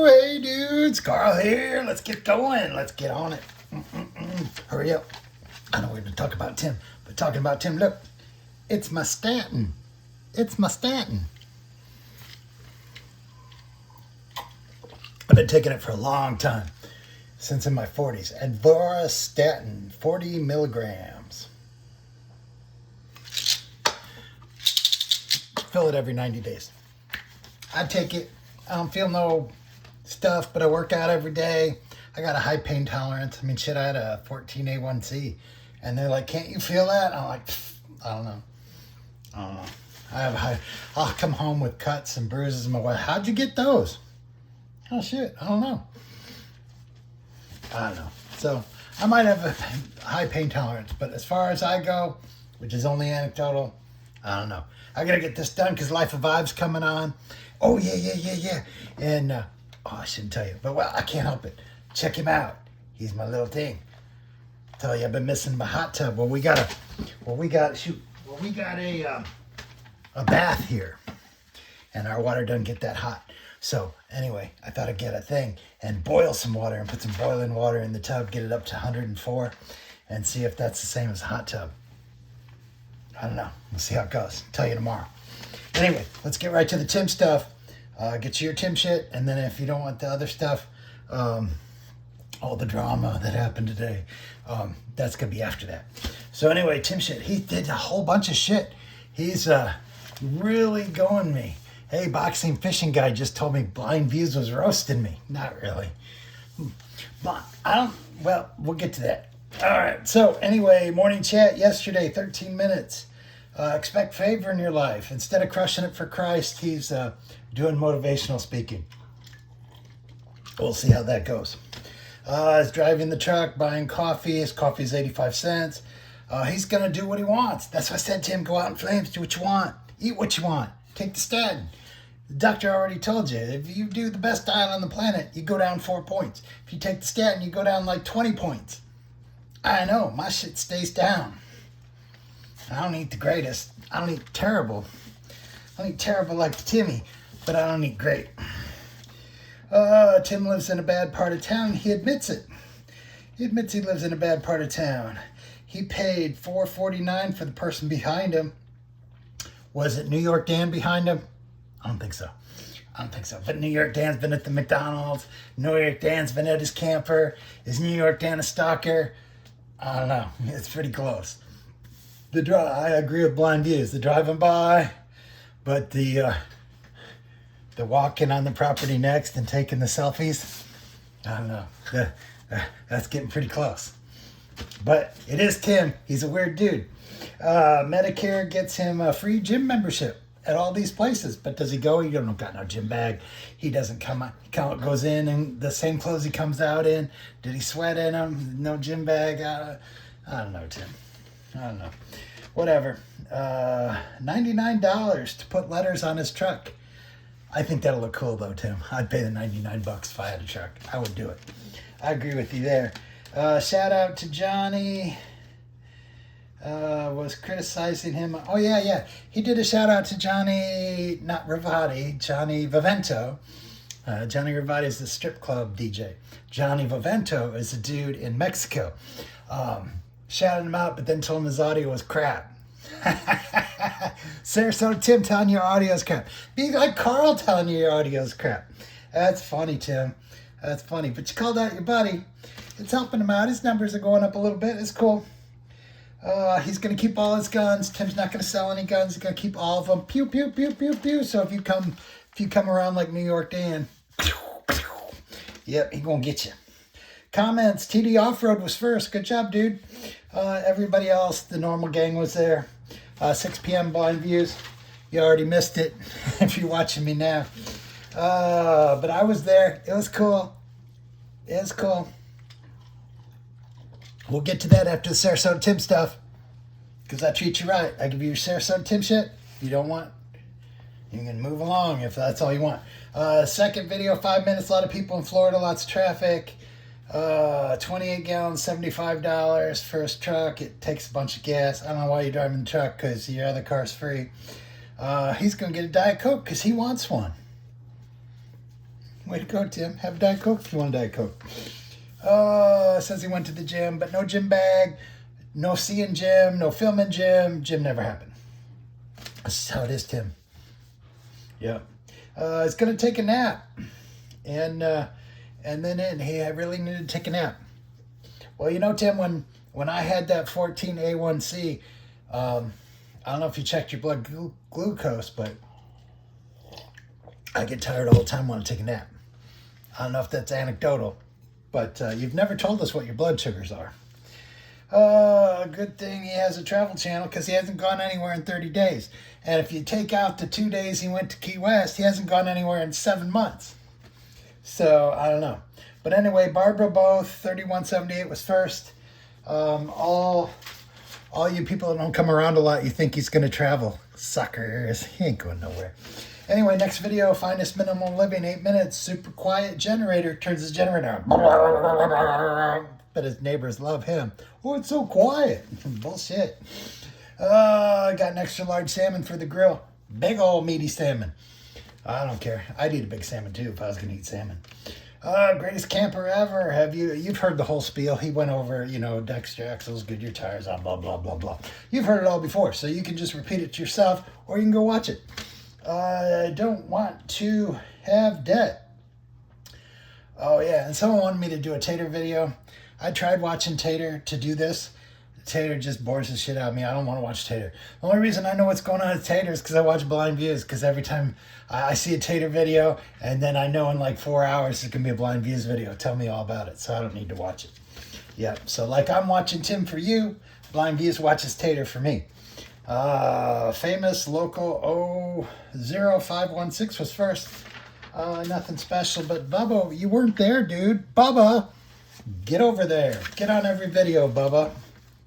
Hey dudes, Carl here. Let's get going. Let's get on it. Hurry up. I know we're going to talk about Tim, but talking about Tim, look, it's my statin. It's my statin. I've been taking it for a long time, since in my 40s. Advorastatin, 40 milligrams. Fill it every 90 days. I take it. I don't feel no stuff, but I work out every day. I got a high pain tolerance. I mean, shit, I had a 14 A1C. And they're like, can't you feel that? I'm like, I don't know. I'll come home with cuts and bruises. And my wife, how'd you get those? Oh, shit, I don't know. So I might have a high pain tolerance, but as far as I go, which is only anecdotal, I don't know. I got to get this done because Life of Vibe's coming on. Oh, yeah. And, I shouldn't tell you, but well, I can't help it. Check him out. He's my little thing. Tell you, I've been missing my hot tub. We got a bath here, and our water doesn't get that hot. So anyway, I thought I'd get a thing and boil some water and put some boiling water in the tub, get it up to 104, and see if that's the same as a hot tub. I don't know. We'll see how it goes. Tell you tomorrow. Anyway, let's get right to the Tim stuff. Get you your Tim shit, and then if you don't want the other stuff, all the drama that happened today, that's going to be after that. So anyway, Tim shit. He did a whole bunch of shit. He's really going me. Hey, boxing fishing guy just told me Blind Views was roasting me. Not really. But we'll get to that. All right. So anyway, morning chat yesterday, 13 minutes. Expect favor in your life. Instead of crushing it for Christ, he's doing motivational speaking. We'll see how that goes. He's driving the truck, buying coffee. His coffee is 85 cents. He's going to do what he wants. That's why I said to him, go out in flames, do what you want. Eat what you want. Take the statin. The doctor already told you, if you do the best diet on the planet, you go down 4 points. If you take the statin, you go down like 20 points. I know, my shit stays down. I don't eat the greatest. I don't eat terrible. I don't eat terrible like the Timmy, but I don't eat great. Tim lives in a bad part of town. He admits it. He admits he lives in a bad part of town. He paid $4.49 for the person behind him. Was it New York Dan behind him? I don't think so. But New York Dan's been at the McDonald's. New York Dan's been at his camper. Is New York Dan a stalker? I don't know. It's pretty close. I agree with Blind Views. The driving by, but the walking on the property next and taking the selfies, I don't know. That's getting pretty close. But it is Tim. He's a weird dude. Medicare gets him a free gym membership at all these places. But does he go? He don't got no gym bag. He doesn't come out. He goes in and the same clothes he comes out in. Did he sweat in them? No gym bag. I don't know, Tim. I don't know. Whatever. $99 to put letters on his truck. I think that'll look cool though, Tim. I'd pay the $99 if I had a truck. I would do it. I agree with you there. Shout out to Johnny. Was criticizing him. Oh, yeah. He did a shout out to Johnny, not Ravati, Johnny Vivento. Johnny Ravati is the strip club DJ. Johnny Vivento is a dude in Mexico. Shouted him out, but then told him his audio was crap. Sarasota Tim telling your audio is crap. Be like Carl telling you your audio is crap. That's funny, Tim. That's funny. But you called out your buddy. It's helping him out. His numbers are going up a little bit. It's cool. He's going to keep all his guns. Tim's not going to sell any guns. He's going to keep all of them. Pew, pew, pew, pew, pew. So if you come around like New York Dan, pew, pew, yep, he going to get you. Comments. TD Off-Road was first. Good job, dude. Everybody else, the normal gang was there. 6 p.m. Blind Views. You already missed it if you're watching me now. But I was there. It was cool. We'll get to that after the Sarasota Tim stuff. Because I treat you right. I give you your Sarasota Tim shit. You don't want, you can move along if that's all you want. Second video, 5 minutes. A lot of people in Florida, lots of traffic. 28 gallons, $75 for his truck. It takes a bunch of gas. I don't know why you're driving the truck because your other car's free. He's going to get a Diet Coke because he wants one. Way to go, Tim. Have a Diet Coke if you want a Diet Coke. Says he went to the gym, but no gym bag, no seeing gym, no filming gym. Gym never happened. This is how it is, Tim. Yeah. He's going to take a nap. And then he really needed to take a nap. Well, you know, Tim, when I had that 14A1C, I don't know if you checked your blood glucose, but I get tired all the time when I take a nap. I don't know if that's anecdotal, but you've never told us what your blood sugars are. Good thing he has a travel channel because he hasn't gone anywhere in 30 days. And if you take out the 2 days he went to Key West, he hasn't gone anywhere in 7 months. So, I don't know. But anyway, Barbara both, 3178 was first. All you people that don't come around a lot, you think he's going to travel. Suckers. He ain't going nowhere. Anyway, next video, finest minimum living, 8 minutes, super quiet generator, turns his generator on. But his neighbors love him. Oh, it's so quiet. Bullshit. I got an extra large salmon for the grill. Big old meaty salmon. I don't care. I'd eat a big salmon too if I was going to eat salmon. Greatest camper ever. You've heard the whole spiel. He went over, Dexter axles, Goodyear tires, blah, blah, blah, blah. You've heard it all before, so you can just repeat it to yourself or you can go watch it. I don't want to have debt. Oh, yeah, and someone wanted me to do a Tater video. I tried watching Tater to do this. Tater just bores the shit out of me. I don't want to watch Tater. The only reason I know what's going on with Tater is because I watch Blind Views, because every time I see a Tater video, and then I know in like 4 hours it's going to be a Blind Views video. Tell me all about it, so I don't need to watch it. Yeah, so like I'm watching Tim for you, Blind Views watches Tater for me. Famous local 00516 was first. Nothing special, but Bubba, you weren't there, dude. Bubba, get over there. Get on every video, Bubba.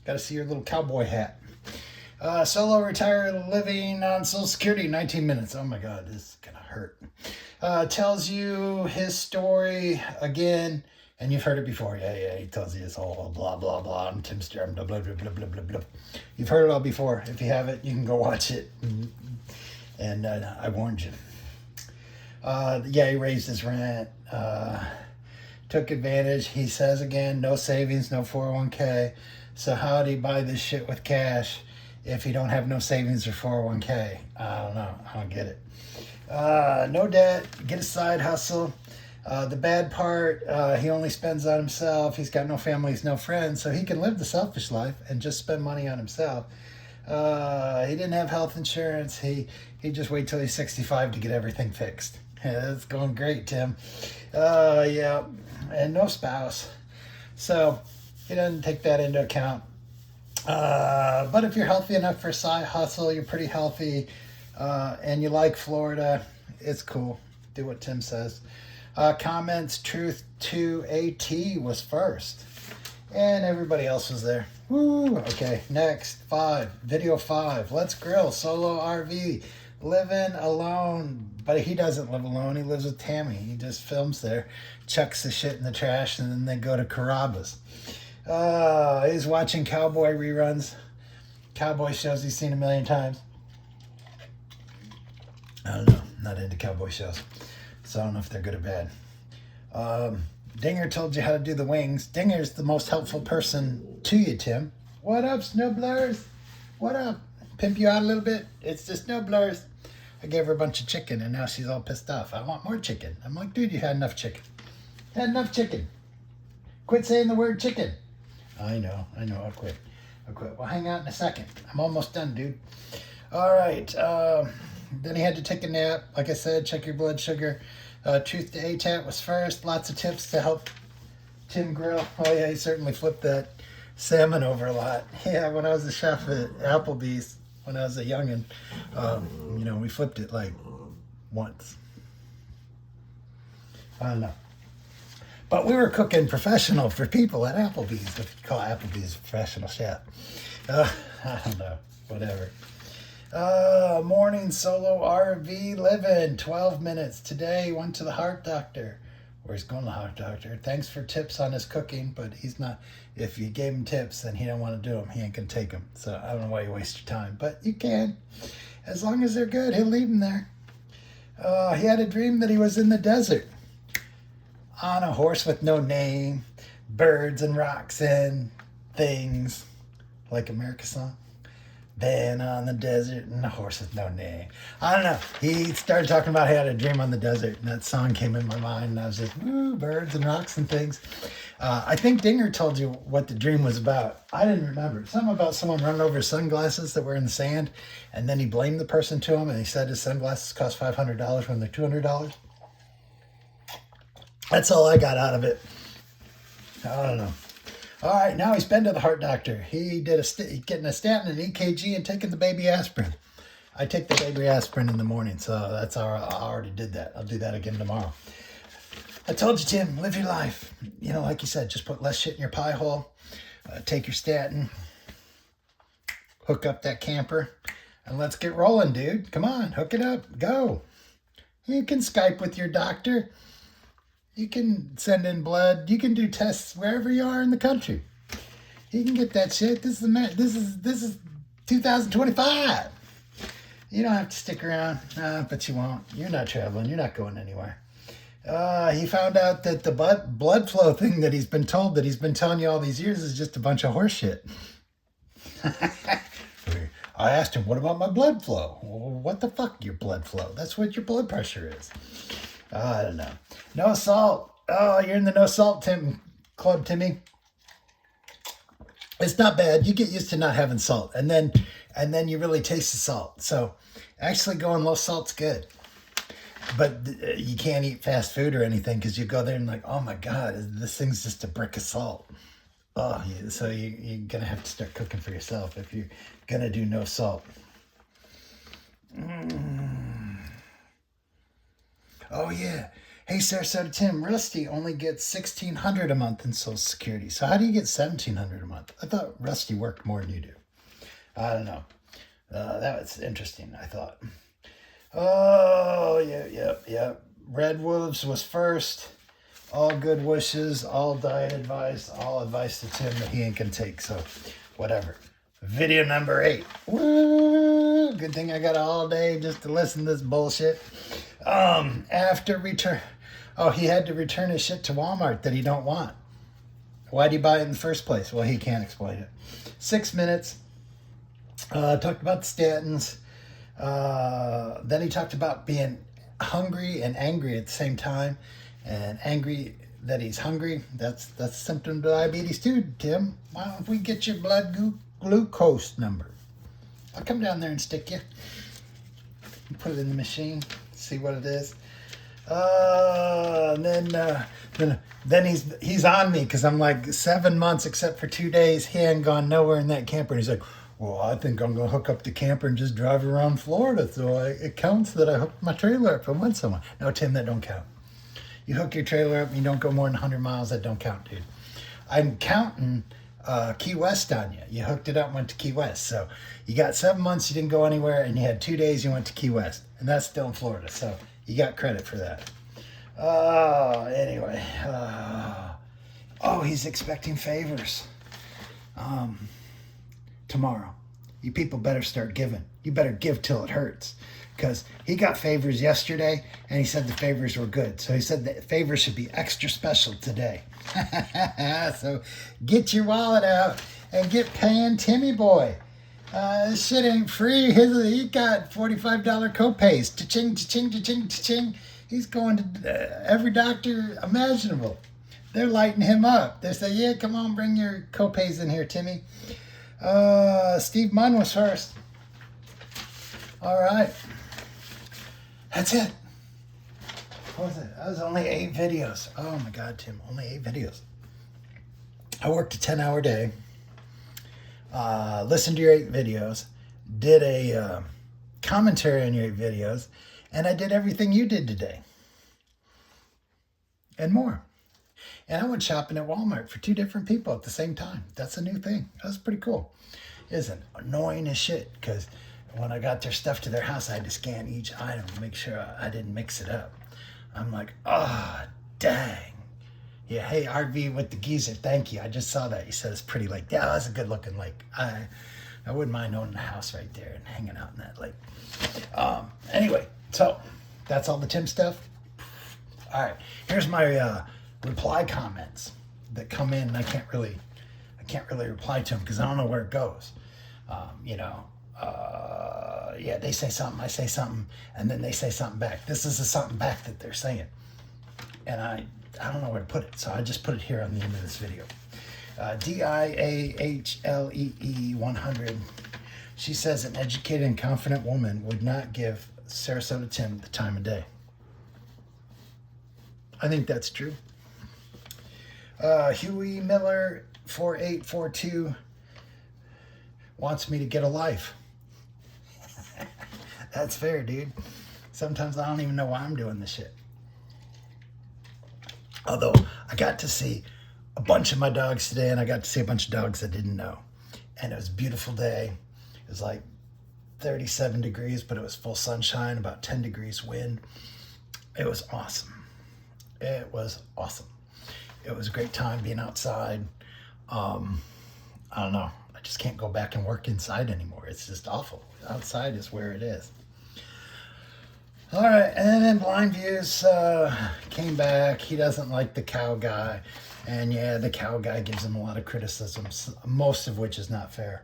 Got to see your little cowboy hat. Solo retired living on Social Security, 19 minutes. Oh my God, this is going to hurt. Tells you his story again, and you've heard it before. Yeah, he tells you his whole blah, blah, blah. I'm Tim Sturm, blah, blah, blah, blah, blah, blah, blah. You've heard it all before. If you haven't, you can go watch it. And I warned you. Yeah, he raised his rent. Took advantage. He says again, no savings, no 401k. So how'd he buy this shit with cash if he don't have no savings or 401k? I don't know. I don't get it. No debt. Get a side hustle. The bad part, he only spends on himself. He's got no families, no friends, so he can live the selfish life and just spend money on himself. He didn't have health insurance. He just wait till he's 65 to get everything fixed. Yeah, that's going great, Tim. Yeah, and no spouse. So he doesn't take that into account. But if you're healthy enough for a side hustle, you're pretty healthy, and you like Florida, it's cool. Do what Tim says. Comments, Truth to AT was first. And everybody else was there. Woo! Okay, next, video 5. Let's grill, solo RV, living alone. But he doesn't live alone. He lives with Tammy. He just films there, chucks the shit in the trash, and then they go to Carrabba's. He's watching cowboy reruns. Cowboy shows he's seen a million times. I don't know. Not into cowboy shows. So I don't know if they're good or bad. Dinger told you how to do the wings. Dinger's the most helpful person to you, Tim. What up, Snowblurs? What up? Pimp you out a little bit? It's the Snowblurs. I gave her a bunch of chicken, and now she's all pissed off. I want more chicken. I'm like, dude, you had enough chicken. Had enough chicken. Quit saying the word chicken. I know. I'll quit. Well, hang out in a second. I'm almost done, dude. All right. Then he had to take a nap. Like I said, check your blood sugar. Truth to ATAT was first. Lots of tips to help Tim grill. Oh, yeah, he certainly flipped that salmon over a lot. Yeah, when I was a chef at Applebee's, when I was a youngin', we flipped it like once. I don't know. But we were cooking professional for people at Applebee's, if you call Applebee's a professional chef. I don't know. Whatever. Morning solo RV living, 12 minutes. Today, went to the heart doctor. Or he's going to the heart doctor. Thanks for tips on his cooking, but he's not. If you gave him tips, then he don't want to do them. He ain't going to take them. So I don't know why you waste your time. But you can. As long as they're good, he'll leave them there. He had a dream that he was in the desert. on a horse with no name, birds and rocks and things, like America's song. Been on the desert and a horse with no name. I don't know. He started talking about he had a dream on the desert, and that song came in my mind, and I was just, woo, birds and rocks and things. I think Dinger told you what the dream was about. I didn't remember. Something about someone running over his sunglasses that were in the sand, and then he blamed the person to him, and he said his sunglasses cost $500 when they're $200. That's all I got out of it. I don't know. All right, now he's been to the heart doctor. He did getting a statin, an EKG, and taking the baby aspirin. I take the baby aspirin in the morning, so that's I already did that. I'll do that again tomorrow. I told you, Tim, live your life. You know, like you said, just put less shit in your pie hole. Take your statin. Hook up that camper. And let's get rolling, dude. Come on, hook it up. Go. You can Skype with your doctor. You can send in blood. You can do tests wherever you are in the country. You can get that shit. This is 2025. You don't have to stick around, but you won't. You're not traveling. You're not going anywhere. He found out that the blood flow thing that he's been telling you all these years is just a bunch of horse shit. I asked him, what about my blood flow? Well, what the fuck, your blood flow? That's what your blood pressure is. I don't know. No salt. Oh, you're in the no salt club, Timmy. It's not bad. You get used to not having salt, and then you really taste the salt. So actually going low salt's good. But you can't eat fast food or anything because you go there and like, oh my God, this thing's just a brick of salt. Oh, yeah. So you're going to have to start cooking for yourself if you're going to do no salt. Oh, yeah. Hey, Sarasota Tim, Rusty only gets $1,600 a month in Social Security. So how do you get $1,700 a month? I thought Rusty worked more than you do. I don't know. That was interesting, I thought. Oh, yeah. Red Wolves was first. All good wishes, all diet advice, all advice to Tim that he ain't gonna take. So, whatever. Video number 8. Woo! Good thing I got all day just to listen to this bullshit. After return, he had to return his shit to Walmart that he don't want. Why'd he buy it in the first place? Well, he can't explain it. 6 minutes. Talked about the statins. Then he talked about being hungry and angry at the same time. And angry that he's hungry, that's a symptom of diabetes too, Tim. Why don't we get your blood glucose number? I'll come down there and stick you. Put it in the machine, see what it is. Then he's on me because I'm like 7 months except for 2 days. He ain't gone nowhere in that camper. And he's like, well, I think I'm going to hook up the camper and just drive around Florida. So it counts that I hooked my trailer up and went somewhere. No, Tim, that don't count. You hook your trailer up and you don't go more than 100 miles, that don't count, dude. I'm counting Key West on you. You hooked it up and went to Key West. So you got 7 months, you didn't go anywhere, and you had 2 days, you went to Key West. And that's still in Florida, so you got credit for that. Anyway. He's expecting favors tomorrow. You people better start giving. You better give till it hurts. Because he got favors yesterday, and he said the favors were good. So he said the favors should be extra special today. So get your wallet out and get paying Timmy boy. This shit ain't free. He got $45 copays. Cha-ching, cha-ching, cha-ching, cha-ching. He's going to every doctor imaginable. They're lighting him up. They say, yeah, come on, bring your copays in here, Timmy. Steve Munn was first. All right. That's it. What was it? That was only 8 videos. Oh my God, Tim, only 8 videos. I worked a 10-hour day. Listened to your 8 videos. Did a commentary on your 8 videos. And I did everything you did today. And more. And I went shopping at Walmart for 2 different people at the same time. That's a new thing. That was pretty cool. Isn't annoying as shit because when I got their stuff to their house, I had to scan each item to make sure I didn't mix it up. I'm like, dang. Yeah, hey, RV with the geezer, thank you. I just saw that. You said it's pretty lake. Yeah, that's a good looking lake. I wouldn't mind owning a house right there and hanging out in that lake. Anyway, so that's all the Tim stuff. All right, here's my reply comments that come in, and I can't really reply to them because I don't know where it goes. Yeah, they say something, I say something, and then they say something back. This is the something back that they're saying, and I don't know where to put it, so I just put it here on the end of this video. DIAHLEE 100. She says an educated and confident woman would not give Sarasota Tim the time of day. I think that's true. Huey Miller 4842 wants me to get a life. That's fair, dude. Sometimes I don't even know why I'm doing this shit. Although I got to see a bunch of my dogs today, and I got to see a bunch of dogs I didn't know. And it was a beautiful day. It was like 37 degrees, but it was full sunshine, about 10 degrees wind. It was awesome. It was awesome. It was a great time being outside. I don't know. I just can't go back and work inside anymore. It's just awful. Outside is where it is. All right, and then Blind Views came back. He doesn't like the cow guy. And yeah, the cow guy gives him a lot of criticisms, most of which is not fair.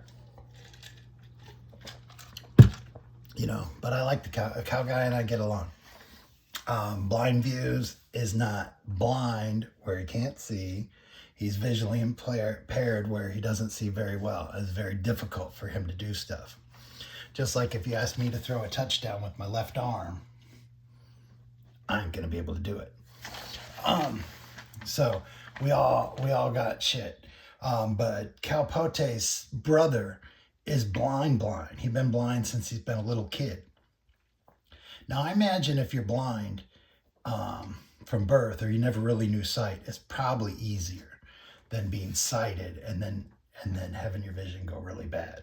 You know, but I like the cow guy, and I get along. Blind Views is not blind where he can't see. He's visually impaired where he doesn't see very well. It's very difficult for him to do stuff. Just like if you ask me to throw a touchdown with my left arm, I ain't gonna be able to do it. So we all got shit. But Calpote's brother is blind. He's been blind since he's been a little kid. Now I imagine if you're blind from birth, or you never really knew sight, it's probably easier than being sighted and then having your vision go really bad.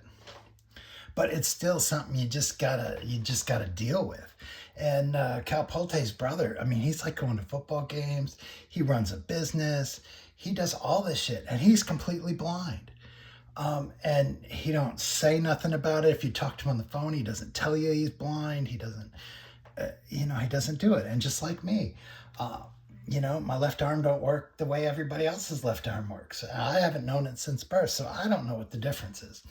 But it's still something you just gotta deal with. And Calpote's brother, I mean, he's like going to football games. He runs a business. He does all this shit, and he's completely blind. And he don't say nothing about it. If you talk to him on the phone, he doesn't tell you he's blind. He doesn't, he doesn't do it. And just like me, my left arm don't work the way everybody else's left arm works. I haven't known it since birth, so I don't know what the difference is.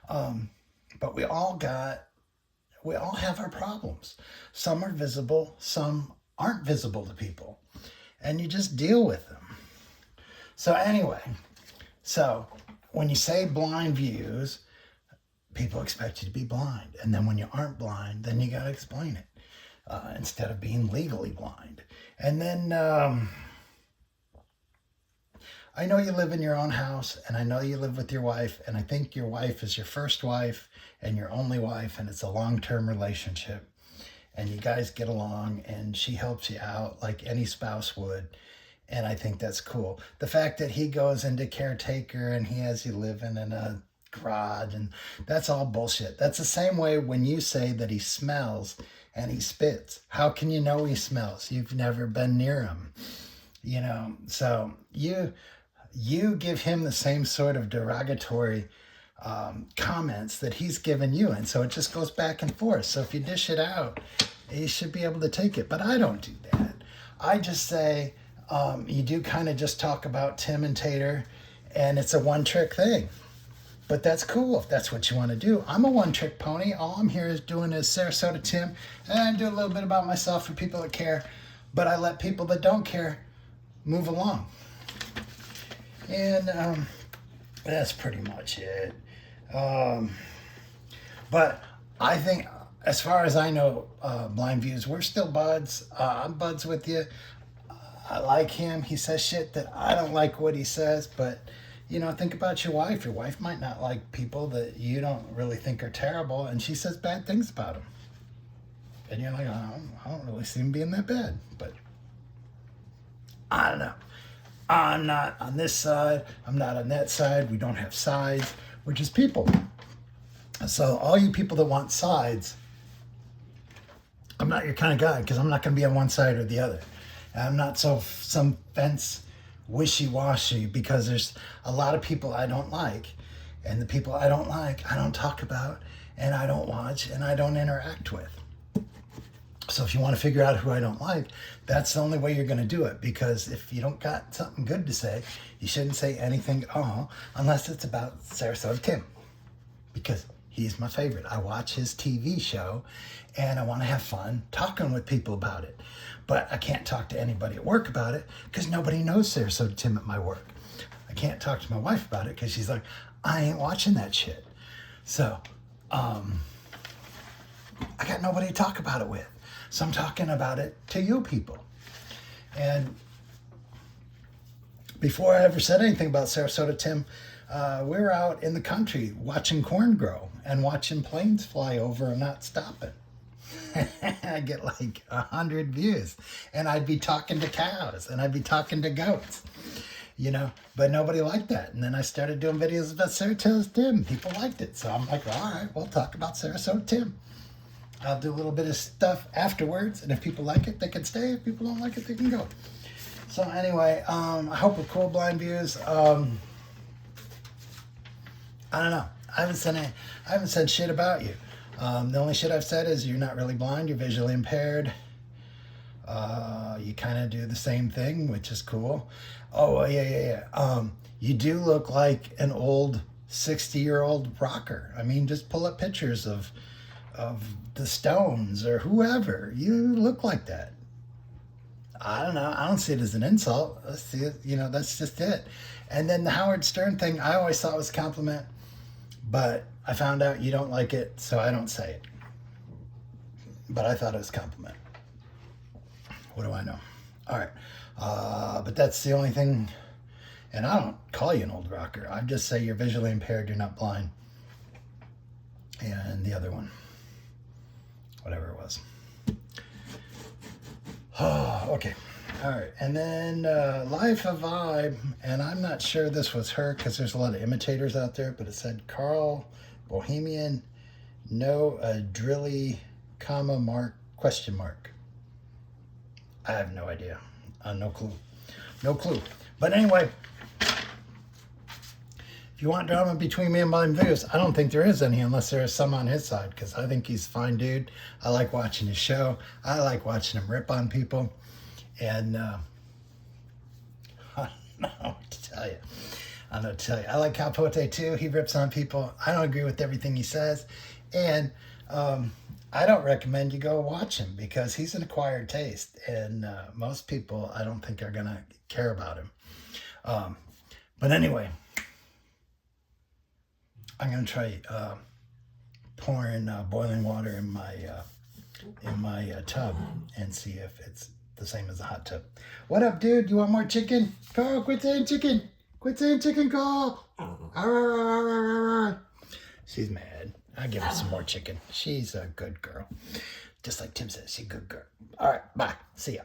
But we all have our problems. Some are visible, some aren't visible to people. And you just deal with them. So anyway, when you say Blind Views, people expect you to be blind. And then when you aren't blind, then you got to explain it instead of being legally blind. And then I know you live in your own house, and I know you live with your wife, and I think your wife is your first wife and your only wife, and it's a long-term relationship, and you guys get along, and she helps you out like any spouse would, and I think that's cool. The fact that he goes into caretaker and he has you living in a garage, and that's all bullshit. That's the same way when you say that he smells and he spits. How can you know he smells? You've never been near him. So you give him the same sort of derogatory comments that he's given you, and so it just goes back and forth. So if you dish it out, you should be able to take it, but I don't do that. I just say you do kind of just talk about Tim and Tater, and it's a one-trick thing, but that's cool if that's what you want to do. I'm a one-trick pony. All I'm here is doing is Sarasota Tim, and I do a little bit about myself for people that care, but I let people that don't care move along. And that's pretty much it. But I think, as far as I know, Blind Views, we're still buds. I'm buds with you. I like him. He says shit that I don't like what he says, but, think about your wife. Your wife might not like people that you don't really think are terrible, and she says bad things about them. And you're like, I don't really see him being that bad, but I don't know. I'm not on this side. I'm not on that side. We don't have sides. We're just people. So all you people that want sides, I'm not your kind of guy, because I'm not going to be on one side or the other. I'm not some fence wishy-washy, because there's a lot of people I don't like. And the people I don't like, I don't talk about, and I don't watch, and I don't interact with. So if you want to figure out who I don't like, that's the only way you're going to do it. Because if you don't got something good to say, you shouldn't say anything at all unless it's about Sarasota Tim. Because he's my favorite. I watch his TV show and I want to have fun talking with people about it. But I can't talk to anybody at work about it because nobody knows Sarasota Tim at my work. I can't talk to my wife about it because she's like, I ain't watching that shit. So, I got nobody to talk about it with. So I'm talking about it to you people. And before I ever said anything about Sarasota Tim, we were out in the country watching corn grow and watching planes fly over and not stopping. I get like 100 views. And I'd be talking to cows and I'd be talking to goats. You know, but nobody liked that. And then I started doing videos about Sarasota Tim. People liked it. So I'm like, all right, we'll talk about Sarasota Tim. I'll do a little bit of stuff afterwards. And if people like it, they can stay. If people don't like it, they can go. So anyway, I hope we're cool, blind views. I don't know. I haven't said shit about you. The only shit I've said is you're not really blind. You're visually impaired. You kind of do the same thing, which is cool. Oh, yeah. You do look like an old 60-year-old rocker. I mean, just pull up pictures of the Stones or whoever. You look like that. I don't know. I don't see it as an insult. I see it, you know, that's just it. And then the Howard Stern thing, I always thought was a compliment, but I found out you don't like it, so I don't say it. But I thought it was a compliment. What do I know? All right. But that's the only thing. And I don't call you an old rocker. I just say you're visually impaired. You're not blind. And the other one. Whatever it was. Oh, okay. All right. And then Life of Vibe. And I'm not sure this was her because there's a lot of imitators out there. But it said Karl-Bohemian. No, drilly, comma, mark, question mark. I have no idea. No clue. No clue. But anyway, if you want drama between me and Blind Views, I don't think there is any unless there is some on his side because I think he's a fine dude. I like watching his show. I like watching him rip on people. And I don't know what to tell you. I don't know what to tell you. I like Capote too. He rips on people. I don't agree with everything he says. And I don't recommend you go watch him because he's an acquired taste. And most people, I don't think are going to care about him. But anyway, I'm going to try pouring boiling water in my tub and see if it's the same as a hot tub. What up, dude? You want more chicken? Carl, quit saying chicken. Quit saying chicken, Carl. She's mad. I'll give her some more chicken. She's a good girl. Just like Tim says, she's a good girl. All right, bye. See ya.